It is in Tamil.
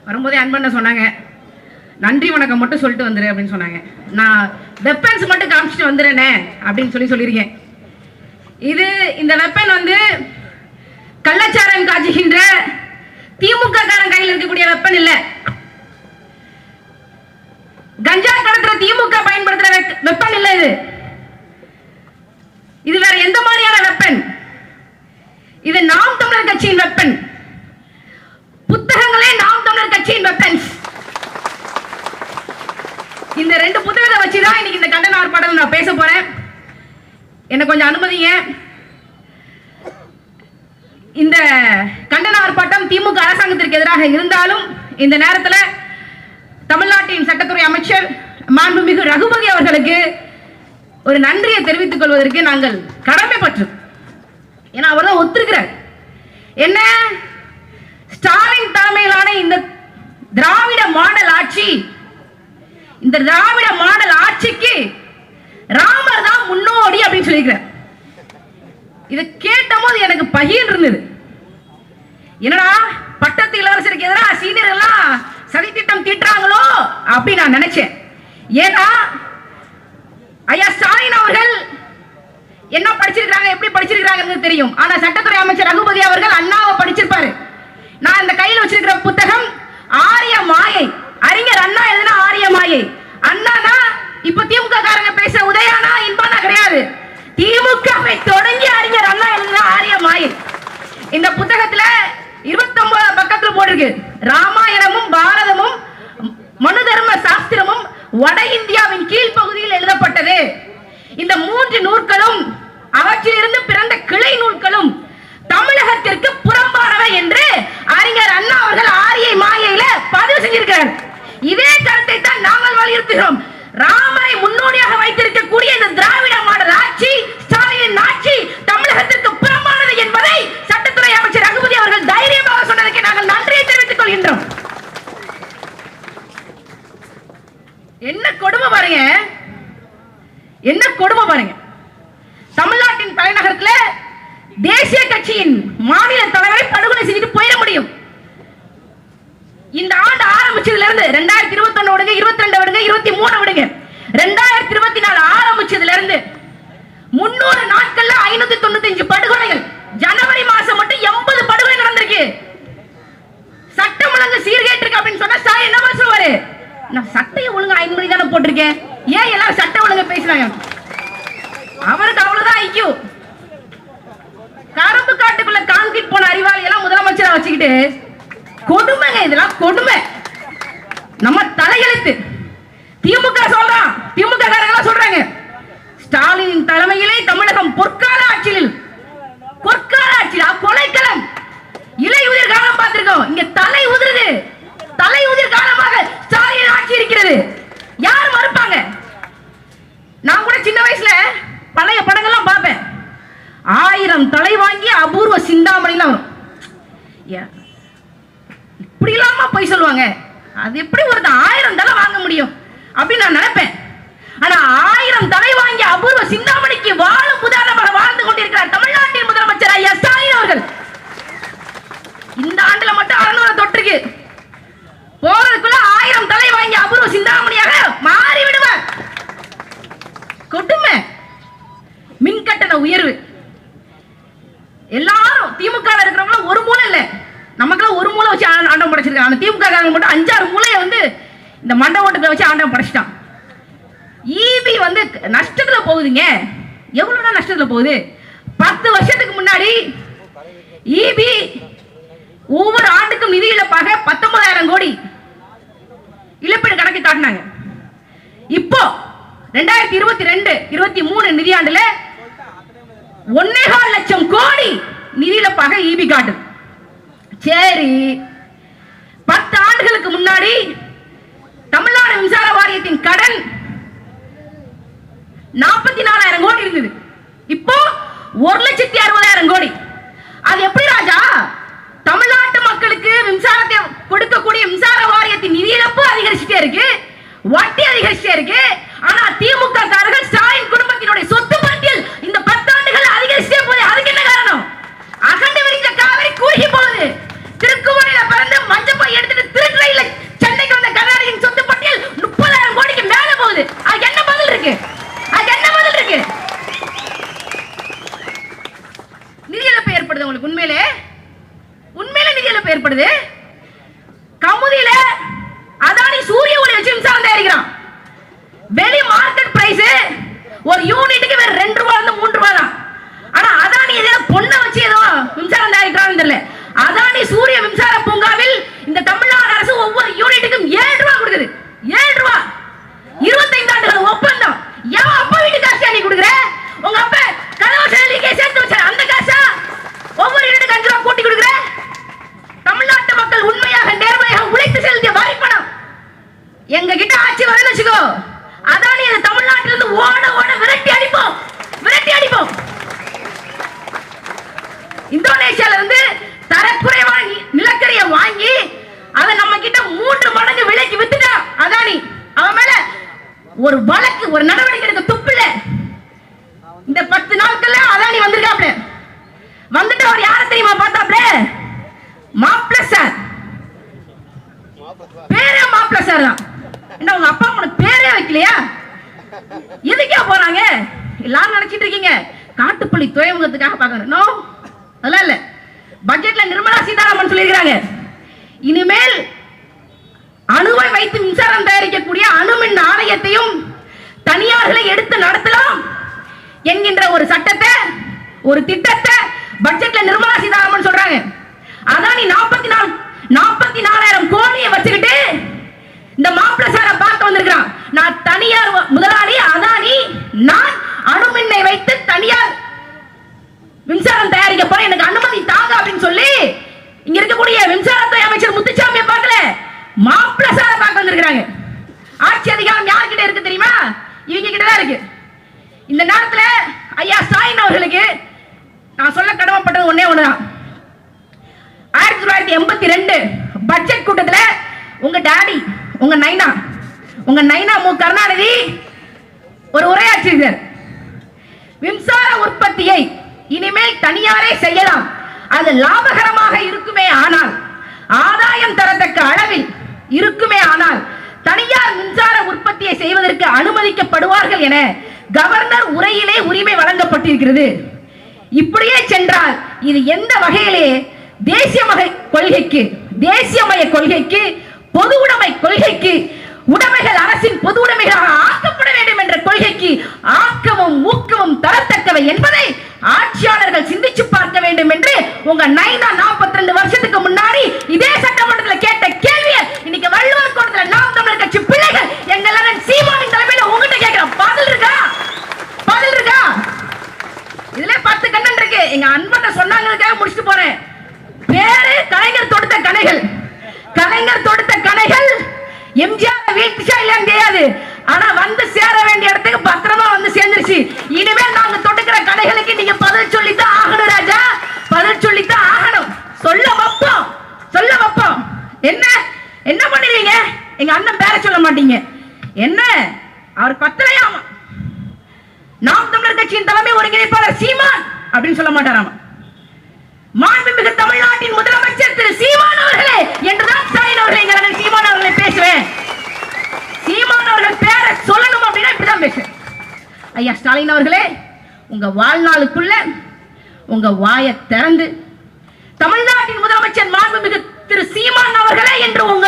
வரும்போதே அன்பண்ண சொன்னாங்க, நன்றி வணக்கம் மட்டும் சொல்லிட்டு வந்துரு அப்படின்னு சொன்னாங்க. நான் வெப்பன்ஸ் மட்டும் காமிச்சிட்டு வந்துடுறேனே அப்படின்னு சொல்லியிருக்கேன். இந்த வெப்பன் வந்து கள்ளச்சாரம் காய்ச்சுகின்ற திமுக காரன் கையில் இருக்கக்கூடிய வெப்பன் இல்ல. கஞ்சா கடத்துற திமுக பயன்படுத்துற வெப்பன் இல்ல. இது வேற எந்த மாதிரியான வெப்பன்? இது நாம் தமிழர் கட்சியின் வெப்பன். புத்தகங்களே நாம் தமிழர் கட்சியின் வெப்பன்ஸ். இந்த 2 புத்தகத்தை வச்சுதான் இன்னைக்கு இந்த கண்டன ஆர்ப்பாட்டம் நான் பேச போறேன். என்ன கொஞ்சம் அனுமதிங்க. இந்த கண்டன ஆர்ப்பாட்டம் திமுக அரசாங்கத்திற்கு எதிராக இருந்தாலும் இந்த நேரத்தில் தமிழ்நாட்டின் சட்டத்துறை அமைச்சர் மாண்புமிகு ரகுபதி அவர்களுக்கு ஒரு நன்றியை தெரிவித்துக் கொள்வதற்கு நாங்கள் கடமைப்பட்டோம். ஏன்னா அவர் தான் ஒத்துருக்கிறார். என்ன, ஸ்டாலின் தலைமையிலான இந்த திராவிட மாடல் ஆட்சி, இந்த திராவிட மாடல் ஆட்சிக்கு ராமர் தான் முன்னோடி அப்படின்னு சொல்லியிருக்கிறார். இதை கேட்டபோது எனக்கு பகிர் இருந்தது. என்னடா பட்டத்து இளவரசருக்கு எதிராக சீனியர்கள்லாம் சதித்திட்டம் தீட்டுறாங்களோ அப்படின்னு நான் நினைச்சேன். ஏன்னா ஐயா ஸ்டாலின் அவர்கள் என்ன படிச்சிருக்காங்க, எப்படி படிச்சிருக்காங்க தெரியும். ஆனா சட்டத்துறை அமைச்சர் ரகுபதி அவர்கள் அண்ணாவை படிச்சிருப்பாரு. நான் இந்த கையில் வச்சிருக்கிற புத்தகம் ஆரிய மாயை, அறிஞர் அண்ணா எழுதின ஆரிய மாயை. அண்ணானா இப்ப திமுக காரங்க பேச உதயானா இன்பானா கிடையாது. திமுகவை தொடங்கி அறிஞர் அண்ணா எழுதின ஆரிய மாயை. இந்த புத்தகத்துல 29 பக்கத்துல போட்டிருக்கு. ராமாயணமும் பாரதமும் மனு தர்ம சாஸ்திரமும் வட இந்தியாவின் கீழ்ப்பகுதியில் எழுதப்பட்டது. இந்த 3 நூல்களும் அவற்றிலிருந்து பிறந்த கிளை நூல்களும் தமிழகத்திற்கு புறம்பானவை என்று அறிஞர் அண்ணா அவர்கள் ஆரிய மாயையில பதிவு செஞ்சிருக்கிறார். இதே கருத்தை தான் நாங்கள் வலியுறுத்துகிறோம். ராமரை முன்னோடியாக வைத்திருக்கக்கூடிய இந்த திராவிட மாடல் ஆட்சி, ஸ்டாலின் ஆட்சி தமிழகத்திற்கு புறம்பானது என்பதை சட்டத்துறை அமைச்சர் ரகுபதி அவர்கள் தைரியமாக சொன்னதற்கு நாங்கள் நன்றியை தெரிவித்துக் கொள்கின்றோம். என்ன கொடுமை பாருங்க, என்ன கொடுமை பாருங்க. தமிழ்நாட்டின் தலைநகரத்தில் தேசிய கட்சியின் மாநில தலைவரை படுகொலை செஞ்சுட்டு போயிட முடியும். இந்த ஆண்டு ஆரம்பிச்சதுல இருந்து 2021 விடுங்க, 22 விடுங்க, 23 விடுங்க, 2024 ஆரம்பிச்சதுல இருந்து 300 நாட்கள்ல 595 படுகொலைகள். ஜனவரி மாசம் மட்டும் 80 படுகொலை நடந்திருக்கு. சட்டம் ஒழுங்கு சீர்கேட்டு இருக்கு அப்படின்னு சொன்னா சார் என்ன சொல்லுவாரு? நான் சட்டையை ஒழுங்கு 5 மணி தானே போட்டிருக்கேன், ஏன் எல்லாரும் சட்ட ஒழுங்கு பேசுறாங்க? அவருக்கு அவ்வளவுதான் ஐக்கியூ. கரும்பு காட்டுக்குள்ள கான்கிரீட் போன அறிவாளி எல்லாம் முதலமைச்சரா வச்சுக்கிட்டு கொடுமைங்க, இதெல்லாம் கொடுமை. நம்ம தலையெழுத்து. திமுக சொல்றான், திமுக காரங்க சொல்றாங்க ஸ்டாலின் தலைமையிலே தமிழகம் பொற்கால ஆட்சியில், பொற்கால ஆட்சியா கொலைக்களம், இலை உதிர் காலம் பார்த்திருக்கோம். இங்க தலை உதிருது, தலை உதிர் காலமாக ஸ்டாலின் ஆட்சி இருக்கிறது. யார் மறுப்பாங்க? நான் கூட சின்ன வயசுல பழைய படங்கள்லாம் பார்ப்பேன். 1000 தலை வாங்கி அபூர்வ சிந்தாமணிலாம் வரும். இப்படி இல்லாம போய் சொல்லுவாங்க. அது எப்படி ஒரு 1000 தலை வாங்க முடியும் அப்படின்னு நான் நினைப்பேன். ஆனா 1000 தலை வாங்கி அபூர்வ சிந்தாமணிக்கு வாழும் உதாரணமாக வாழ்ந்து கொண்டிருக்கிறார் தமிழ்நாட்டின் முதலமைச்சர் ஐயா ஸ்டாலின் அவர்கள். இந்த ஆண்டுல மட்டும் 600 தொற்றுக்கு போறதுக்குள்ள 1000 தலை வாங்கி அபூர்வ சிந்தாமணியாக மாறி விடுவார். கொடுமை. மின்கட்டண உயர்வு. எல்லாரும் திமுக இருக்கிறவங்க ஒரு மூலை இல்ல, நமக்குலாம் ஒரு மூளை வச்சு ஆண்டம் படைச்சிருக்காங்க. திமுக மட்டும் 5-6 மூளையை வந்து இந்த மண்டபத்தை வச்சு ஆண்டம் படைச்சிட்டான். ஈபி வந்து நஷ்டத்துல போகுதுங்க. எவ்வளவு நஷ்டத்துல போகுது? 10 வருஷத்துக்கு முன்னாடி ஈபி ஒவ்வொரு ஆண்டுக்கும் நிதி இழப்பாக 19,000 கோடி இழப்பீடு கணக்கு காட்டினாங்க. இப்போ 2022-23 நிதியாண்டுல 1.25 லட்சம் கோடி நிதி இழப்பாக ஈபி காட்டுது. சரி, 10 ஆண்டுகளுக்கு முன்னாடி தமிழ்நாடு மின்சார வாரியத்தின் கடன் 44,000 கோடி இருந்தது. இப்போ 1,60,000 கோடி. அது எப்படி ராஜா? தமிழ்நாட்டு மக்களுக்கு மின்சாரத்தை கொடுக்கக்கூடிய மின்சார வாரியத்தின் நிதி இழப்பு அதிகரிச்சுட்டே இருக்கு, வட்டி அதிகரிச்சுட்டே இருக்கு. ஆனா திமுக காரர்கள் ஸ்டாலின் குடும்பத்தினுடைய சொத்து பட்டியல் இந்த 10 ஆண்டுகள் அதிகரிச்சுட்டே போகுது. அதுக்கு என்ன காரணம்? அகண்ட விரிஞ்ச காவிரி கூகி போகுது. திருக்குவளையில பிறந்து மஞ்சப்பை எடுத்துட்டு திருட்டுறையில கமுதியில அதானி சூரிய ஒளி வச்சு மின்சாரம் தயாரிக்கிறான். வெளி மார்க்கெட் பிரைஸ் ஒரு யூனிட்டுக்கு வேற 2 ரூபாய் இருந்து 3 ரூபாய் தான். ஆனா அதானி ஏதோ பொண்ணை வச்சு ஏதோ மின்சாரம் தயாரிக்கிறான்னு தெரியல. அதானி சூரிய மின்சார பூங்காவில் இந்த தமிழ்நாடு அரசு ஒவ்வொரு யூனிட்டுக்கும் 7 ரூபாய் கொடுக்குது. 7 ரூபாய் 25 ஆண்டுகள் ஒப்பந்தம். எவன் அப்பா வீட்டு காசு நீ கொடுக்குற? உங்க அப்பா கனவு செயலிக்கே சேர்த்து வச்ச அந்த காசா ஒவ்வொரு யூனிட்டுக்கு 5 ரூபாய் கூட்டி கொடுக்குற? தமிழ்நாட்டு மக்கள் உண்மையாக நேர்மையாக உழைத்து செலுத்திய வரி பணம் எங்க கிட்ட ஆட்சி வரன்னு வச்சுக்கோ, அதானி அந்த தமிழ்நாட்டிலிருந்து ஓட ஓட விரட்டி அடிப்போம், விரட்டி அடிப்போம். இந்தோனேஷியால இருந்து தரக்குறைவான நிலக்கரியை வாங்கி அதை நம்ம கிட்ட 3 மடங்கு விலைக்கு வித்துட்டா அதானி. அவன் மேல ஒரு வழக்கு ஒரு நடவடிக்கை எடுக்க துப்பில்ல. இந்த 10 நாட்கள்ல அதானி வந்திருக்காப்ல. வந்துட்டு அவர் யாரை தெரியுமா பார்த்தாப்ல? மாப்ள சார். பேரே மாப்ள சார் தான். என்ன உங்க அப்பா உனக்கு பேரே வைக்கலையா? எதுக்கே போறாங்க? எல்லாரும் நினைச்சிட்டு இருக்கீங்க காட்டுப்பள்ளி துறைமுகத்துக்காக பார்க்கணும். நோ, அதெல்லாம் இல்ல. பட்ஜெட்ல நிர்மலா சீதாராமன் சொல்லியிருக்காங்க, இனிமேல் அணுவை வைத்து மின்சாரம் தயாரிக்கக்கூடிய அணுமின் ஆணையத்தையும் தனியார்களை எடுத்து நடத்தலாம் என்கின்ற ஒரு சட்டத்தை ஒரு திட்டத்தை பட்ஜெட்ல நிர்மலா சீதாராமன் சொல்றாங்க. அதானி 44,000 கோடியை வச்சுக்கிட்டு இந்த மாப்பிள சாரை பார்க்க வந்திருக்கிறான். நான் தனியார் முதலாளி அதானி, நான் அணுமின்னை வைத்து தனியார் மின்சாரம் தயாரிக்க போறேன், எனக்கு அனுமதி தாங்க அப்படின்னு சொல்லி இங்க இருக்கக்கூடிய மின்சாரத்துறை அமைச்சர் முத்துசாமியை பார்க்கல, மாப்பிள சாரை பார்க்க வந்திருக்கிறாங்க. ஆட்சி அதிகாரம் யார்கிட்ட இருக்கு தெரியுமா? இவங்க கிட்ட தான் இருக்கு. இந்த நேரத்துல ஐயா ஸ்டாலின் அவர்களுக்கு நான் சொல்ல கடமைப்பட்டது ஒன்னே ஒண்ணுதான். 1982 பட்ஜெட் கூட்டத்துல உங்க டாடி உங்க நைனா மு கருணாநிதி ஒரு உரையாற்றினார். மின்சார உற்பத்தியை இனிமேல் தனியாரே செய்யலாம், அது லாபகரமாக இருக்குமே ஆனால், ஆதாயம் தரத்தக்க அளவில் இருக்குமே ஆனால் தனியார் மின்சார உற்பத்தியை செய்வதற்கு அனுமதிக்கப்படுவார்கள் என கவர்னர் உரையிலே உரிமை வழங்கப்பட்டிருக்கிறது. இப்படியே சென்றால் இது எந்த வகையிலே தேசியமய கொள்கைக்கு பொது உடைமை கொள்கைக்கு உடைமைகள் அரசின் பொது உடைமைகளாக ஆக்கப்பட வேண்டும் என்ற கொள்கைக்கு ஆக்கமும் ஊக்கமும் தரத்தக்கவை என்பதை ஆட்சியாளர்கள் சிந்திச்சு பார்க்க வேண்டும் என்று உங்க நைனா 42 வருஷத்துக்கு முன்னாடி இதே சட்டமன்றத்தில் கேட்ட கேள்வியை இன்னைக்கு வள்ளுவர் கோட்டத்தில் நாம் தமிழர் கட்சி பிள்ளைகள் எங்கள் சீமானின் தலைமையில உங்ககிட்ட கேட்கிறோம். பதில் இருக்கா? பதில் இருக்கா? இதுல 10 கண்ணன் இருக்கு. எங்க அன்பனை சொன்னாங்களுக்காக முடிச்சுட்டு போறேன். பேரு கலைஞர் தொடுத்த கணைகள். கலைஞர் தொடுத்த கணைகள் எம்ஜிஆர் வீழ்ச்சியா இல்லையான்னு தெரியாது, ஆனா வந்து சேர வேண்டிய இடத்துக்கு பத்திரமா வந்து சேர்ந்துருச்சு. இனிமேல் நாங்க தொடுக்கிற கணைகளுக்கு நீங்க பதில் சொல்லித்தான் ஆகணும் ராஜா, பதில் சொல்லித்தான் ஆகணும். சொல்ல வைப்போம். என்ன பண்ணிடுவீங்க? எங்க அண்ணன் பேர சொல்ல மாட்டீங்க. என்ன அவர் பத்திரையாமா நாம் தமிழர் கட்சியின் தலைமை ஒருங்கிணைப்பாளர் சீமான் அப்படின்னு சொல்ல மாட்டாராமா. மாண்புமிகு தமிழ்நாட்டின் முதலமைச்சர் திரு சீமான் அவர்களே என்றுதான் ஸ்டாலின் அவர்களை சீமான் அவர்களை பேசுவேன். சீமான் அவர்கள் பேரை சொல்லணும் அப்படின்னா இப்படிதான் பேசுவேன். ஐயா ஸ்டாலின் அவர்களே, உங்க வாழ்நாளுக்குள்ள உங்க வாயை திறந்து தமிழ்நாட்டின் முதலமைச்சர் மாண்புமிகு திரு சீமான் அவர்களே என்று உங்க